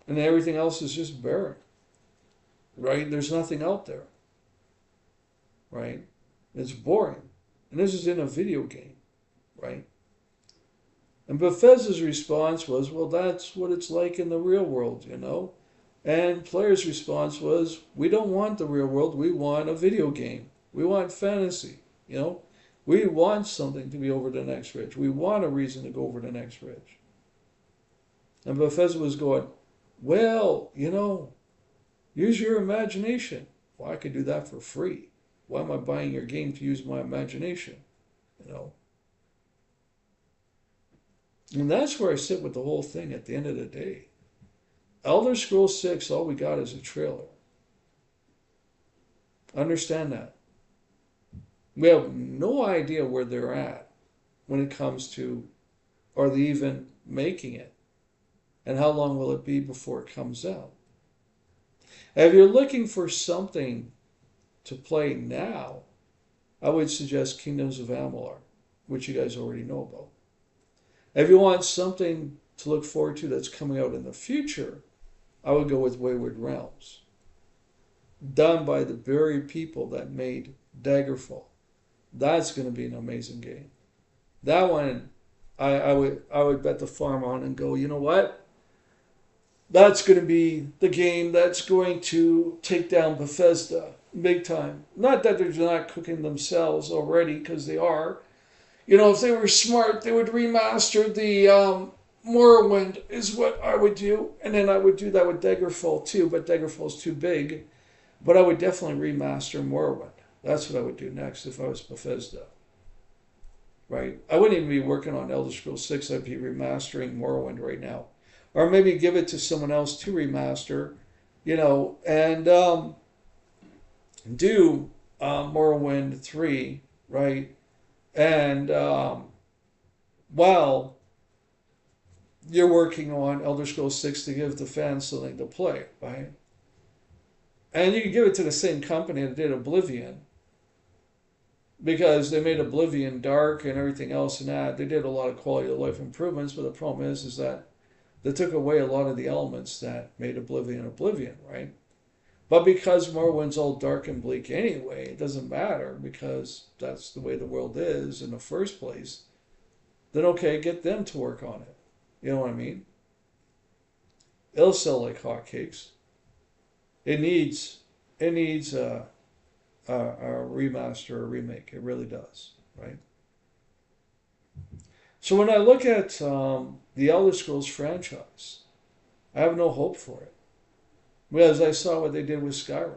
and everything else is just barren, right? There's nothing out there, right? It's boring. And this is in a video game, right? And Bethesda's response was, well, that's what it's like in the real world, you know? And players' response was, we don't want the real world, we want a video game. We want fantasy, you know? We want something to be over the next ridge. We want a reason to go over the next ridge. And Bethesda was going, well, you know, use your imagination. Well, I could do that for free. Why am I buying your game to use my imagination? You know? And that's where I sit with the whole thing at the end of the day. Elder Scrolls 6, all we got is a trailer. Understand that. We have no idea where they're at when it comes to, are they even making it? And how long will it be before it comes out? If you're looking for something to play now, I would suggest Kingdoms of Amalur, which you guys already know about. If you want something to look forward to that's coming out in the future, I would go with Wayward Realms. Done by the very people that made Daggerfall. That's going to be an amazing game. That one, I would bet the farm on and go, you know what? That's going to be the game that's going to take down Bethesda big time. Not that they're not cooking themselves already, because they are. You know, if they were smart, they would remaster the Morrowind is what I would do. And then I would do that with Daggerfall too, but Daggerfall's too big. But I would definitely remaster Morrowind. That's what I would do next if I was Bethesda. Right? I wouldn't even be working on Elder Scrolls 6. I'd be remastering Morrowind right now. Or maybe give it to someone else to remaster, you know, and do Morrowind 3, right? And while you're working on Elder Scrolls 6 to give the fans something to play, right? And you can give it to the same company that did Oblivion, because they made Oblivion dark and everything else and that. They did a lot of quality of life improvements, but the problem is that they took away a lot of the elements that made Oblivion, right? But because Morrowind's all dark and bleak anyway, it doesn't matter, because that's the way the world is in the first place. Then okay, get them to work on it. You know what I mean? It'll sell like hotcakes. It needs a remaster or remake. It really does, right? So when I look at the Elder Scrolls franchise, I have no hope for it. Because I saw what they did with Skyrim.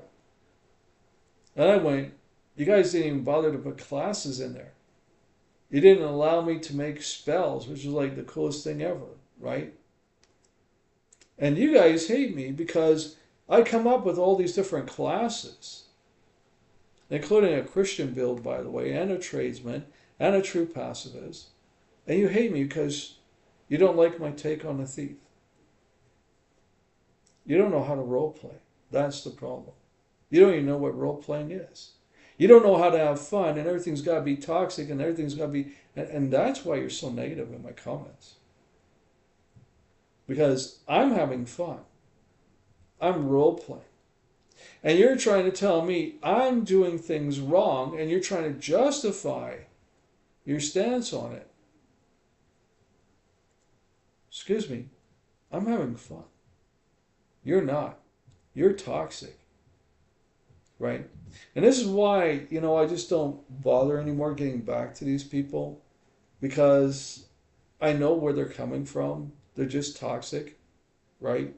And I went, you guys didn't even bother to put classes in there. You didn't allow me to make spells, which is like the coolest thing ever, right? And you guys hate me because I come up with all these different classes, including a Christian build, by the way, and a tradesman, and a true pacifist. And you hate me because you don't like my take on the thief. You don't know how to role play. That's the problem. You don't even know what role playing is. You don't know how to have fun, and everything's got to be toxic, and everything's got to be... And that's why you're so negative in my comments. Because I'm having fun. I'm role playing. And you're trying to tell me I'm doing things wrong, and you're trying to justify your stance on it. Excuse me. I'm having fun. You're not. You're toxic. Right? And this is why, you know, I just don't bother anymore getting back to these people, because I know where they're coming from. They're just toxic. Right?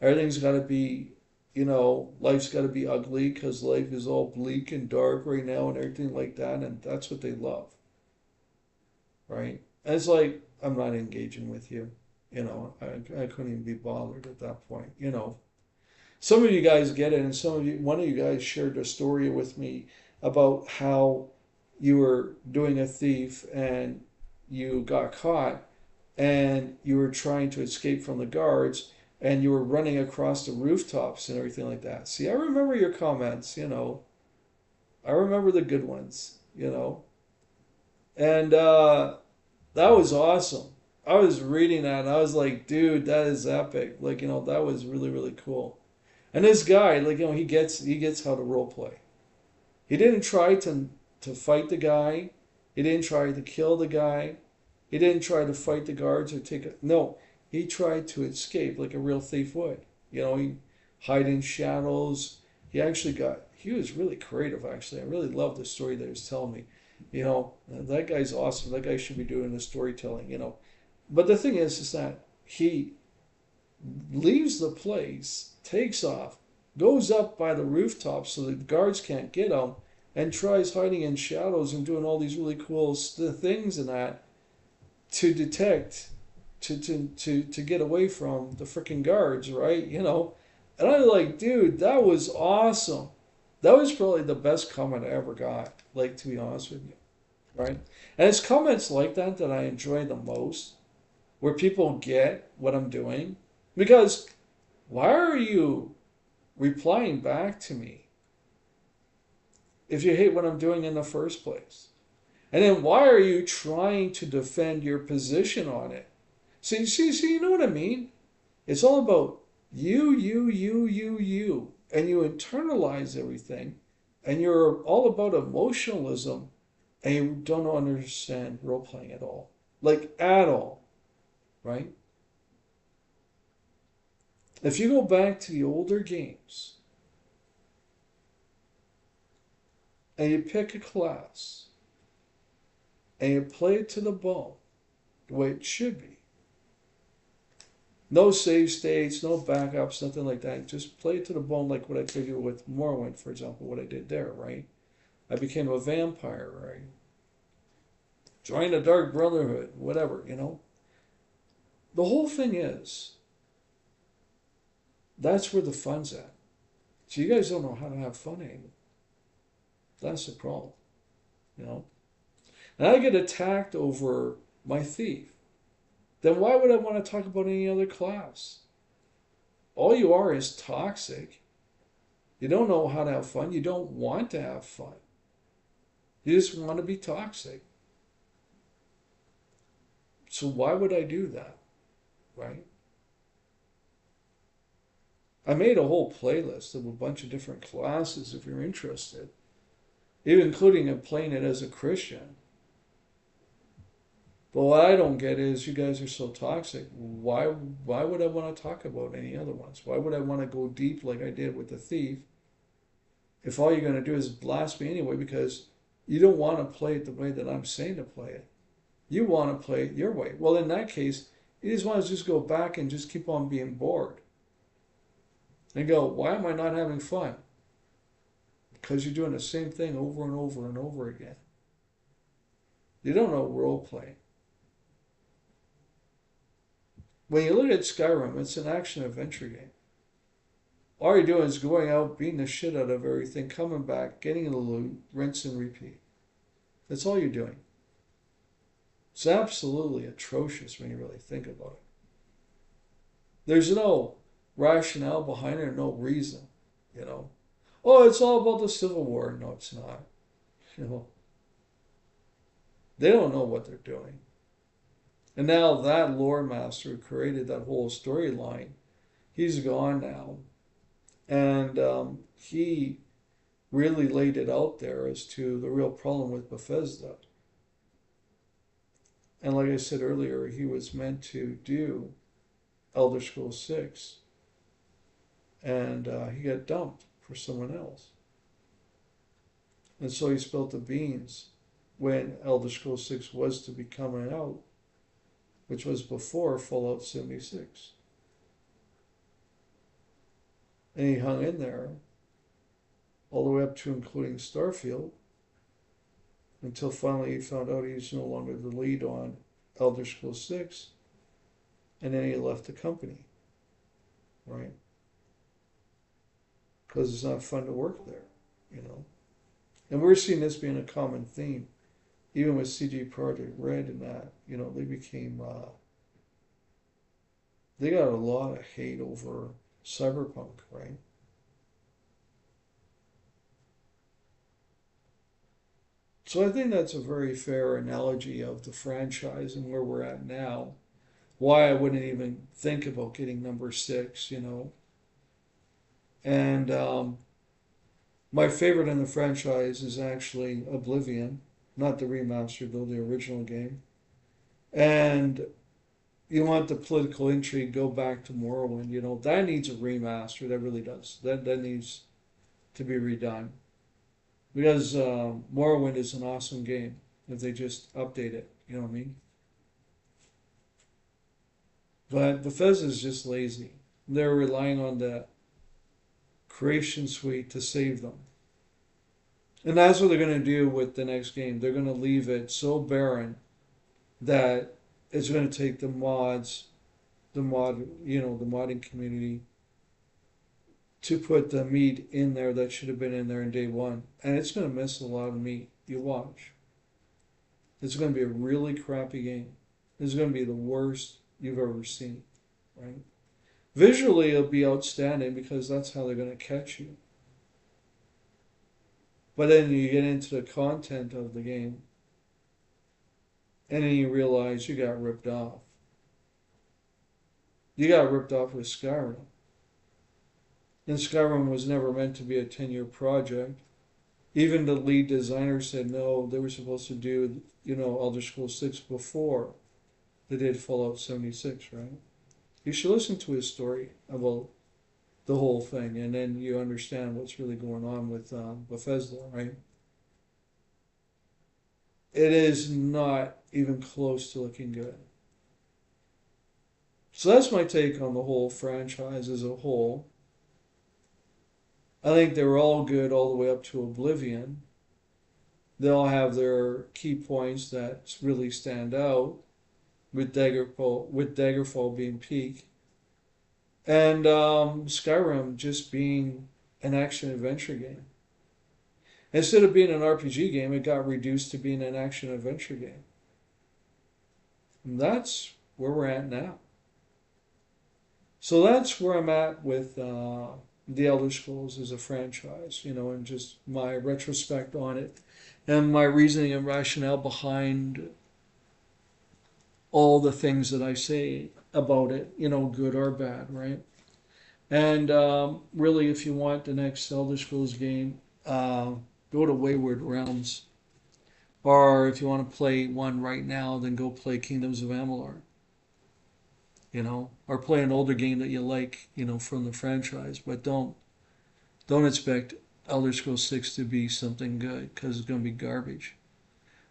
Everything's got to be, you know, life's got to be ugly because life is all bleak and dark right now and everything like that. And that's what they love. Right? And it's like, I'm not engaging with you. You know, I couldn't even be bothered at that point. You know, some of you guys get it, and one of you guys shared a story with me about how you were doing a thief and you got caught and you were trying to escape from the guards and you were running across the rooftops and everything like that. See, I remember your comments, you know. I remember the good ones, you know. And that was awesome. I was reading that and I was like, dude, that is epic. Like, you know, that was really, really cool. And this guy, like, you know, he gets how to role play. He didn't try to fight the guy. He didn't try to kill the guy. He didn't try to fight the guards or take it. No, he tried to escape like a real thief would. He hide in shadows. He was really creative, actually. I really loved the story that he was telling me. That guy's awesome. That guy should be doing the storytelling. But the thing is that he leaves the place, takes off, goes up by the rooftop so the guards can't get him, and tries hiding in shadows and doing all these really cool things and that to detect, to get away from the freaking guards, right? And I'm like, dude, that was awesome. That was probably the best comment I ever got, like, to be honest with you, right? And it's comments like that I enjoy the most, where people get what I'm doing. Because why are you replying back to me if you hate what I'm doing in the first place? And then why are you trying to defend your position on it? See, you know what I mean? It's all about you. And you internalize everything. And you're all about emotionalism. And you don't understand role playing at all. Like, at all. Right? If you go back to the older games and you pick a class and you play it to the bone the way it should be, no save states, no backups, nothing like that. Just play it to the bone like what I did with Morrowind, for example, what I did there, right? I became a vampire, right? Joined the Dark Brotherhood, whatever. The whole thing is, that's where the fun's at. So you guys don't know how to have fun anymore. That's the problem. And I get attacked over my thief. Then why would I want to talk about any other class? All you are is toxic. You don't know how to have fun. You don't want to have fun. You just want to be toxic. So why would I do that? Right? I made a whole playlist of a bunch of different classes if you're interested, even including playing it as a Christian. But what I don't get is you guys are so toxic. Why would I want to talk about any other ones? Why would I want to go deep like I did with the thief if all you're going to do is blast me anyway because you don't want to play it the way that I'm saying to play it? You want to play it your way. Well, in that case, you just want to just go back and just keep on being bored. And go, why am I not having fun? Because you're doing the same thing over and over and over again. You don't know role playing. When you look at Skyrim, it's an action adventure game. All you're doing is going out, beating the shit out of everything, coming back, getting the loot, rinse and repeat. That's all you're doing. It's absolutely atrocious when you really think about it. There's no rationale behind it or no reason. Oh, it's all about the Civil War. No, it's not. They don't know what they're doing. And now that lore master who created that whole storyline, he's gone now. And he really laid it out there as to the real problem with Bethesda. And like I said earlier, he was meant to do Elder Scrolls 6. And he got dumped for someone else. And so he spilled the beans when Elder Scrolls 6 was to be coming out, which was before Fallout 76. And he hung in there all the way up to including Starfield until finally he found out he's no longer the lead on Elder Scrolls 6. And then he left the company, right? Because it's not fun to work there. And we're seeing this being a common theme, even with CD Projekt Red and that. They became, they got a lot of hate over Cyberpunk, right? So I think that's a very fair analogy of the franchise and where we're at now. Why I wouldn't even think about getting number 6. And my favorite in the franchise is actually Oblivion, not the remastered though, the original game. And you want the political intrigue, go back to Morrowind. That needs a remaster. That really does. That needs to be redone because Morrowind is an awesome game. If they just update it, you know what I mean. But Bethesda's just lazy. They're relying on the creation suite to save them. And that's what they're going to do with the next game. They're going to leave it so barren that it's going to take the mods, the modding community to put the meat in there that should have been in there in day one. And it's going to miss a lot of meat. You watch. It's going to be a really crappy game. It's going to be the worst you've ever seen, right? Visually, it'll be outstanding because that's how they're going to catch you. But then you get into the content of the game, and then you realize you got ripped off. You got ripped off with Skyrim. And Skyrim was never meant to be a 10-year project. Even the lead designer said no, they were supposed to do, Elder Scrolls 6 before they did Fallout 76, right? You should listen to his story about the whole thing, and then you understand what's really going on with Bethesda, right? It is not even close to looking good. So that's my take on the whole franchise as a whole. I think they were all good all the way up to Oblivion. They all have their key points that really stand out, with Daggerfall being peak. And Skyrim just being an action adventure game. Instead of being an RPG game, it got reduced to being an action adventure game. And that's where we're at now. So that's where I'm at with the Elder Scrolls as a franchise, and just my retrospect on it and my reasoning and rationale behind all the things that I say about it, good or bad, right? And really, if you want the next Elder Scrolls game, go to Wayward Realms. Or if you want to play one right now, then go play Kingdoms of Amalur. Or play an older game that you like, from the franchise. But don't expect Elder Scrolls 6 to be something good, because it's going to be garbage.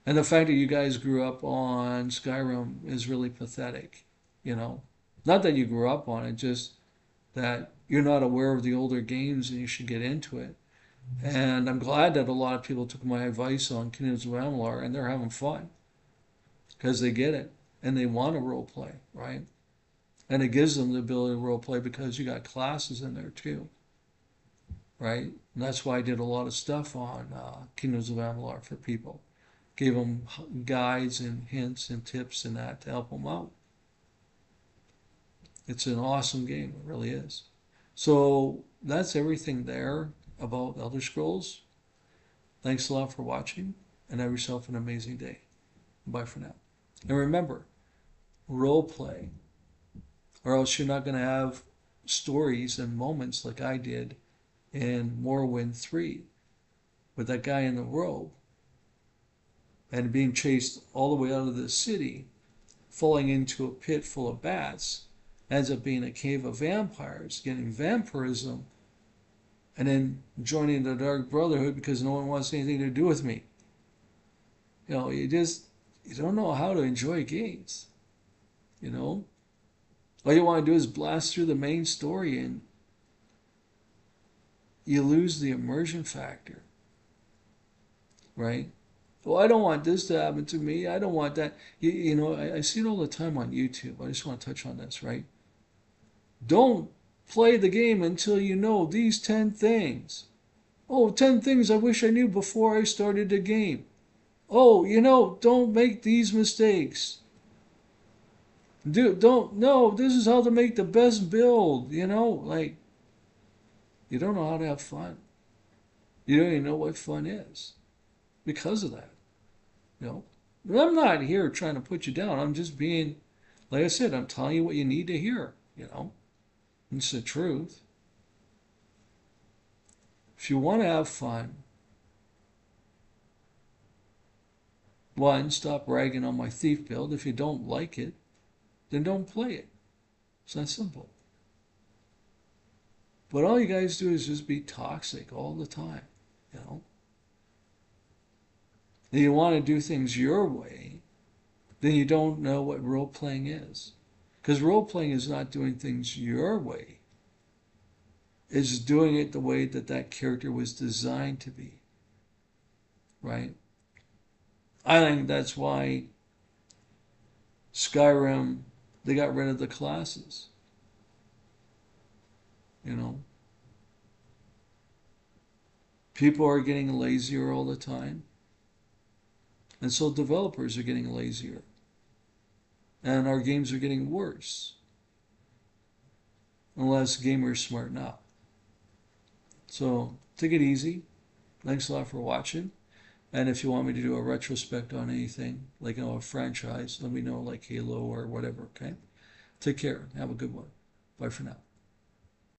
And the fact that you guys grew up on Skyrim is really pathetic, Not that you grew up on it, just that you're not aware of the older games and you should get into it. And I'm glad that a lot of people took my advice on Kingdoms of Amalur and they're having fun because they get it and they want to role play, right? And it gives them the ability to role play because you got classes in there too, right? And that's why I did a lot of stuff on Kingdoms of Amalur for people. Gave them guides and hints and tips and that to help them out. It's an awesome game, it really is. So that's everything there about Elder Scrolls. Thanks a lot for watching, and have yourself an amazing day. Bye for now. And remember, role play, or else you're not going to have stories and moments like I did in Morrowind 3 with that guy in the robe and being chased all the way out of the city, falling into a pit full of bats, ends up being a cave of vampires, getting vampirism, and then joining the Dark Brotherhood because no one wants anything to do with me. You don't know how to enjoy games. All you want to do is blast through the main story and you lose the immersion factor, right? Well, I don't want this to happen to me. I don't want that. I see it all the time on YouTube. I just want to touch on this, right? Don't play the game until you know these 10 things. Oh, 10 things I wish I knew before I started the game. Oh, don't make these mistakes. This is how to make the best build, you don't know how to have fun. You don't even know what fun is because of that. I'm not here trying to put you down. I'm just being, like I said, I'm telling you what you need to hear, It's the truth. If you want to have fun, One, stop ragging on my thief build. If you don't like it, then don't play it. It's that simple. But all you guys do is just be toxic all the time, you know? If you want to do things your way, then you don't know what role playing is. Because role playing is not doing things your way. It's doing it the way that that character was designed to be. Right? I think that's why Skyrim, they got rid of the classes. You know? People are getting lazier all the time. And so developers are getting lazier. And our games are getting worse. Unless gamers smarten up. So take it easy. Thanks a lot for watching. And if you want me to do a retrospect on anything, like a franchise, let me know, like Halo or whatever, okay? Take care. Have a good one. Bye for now.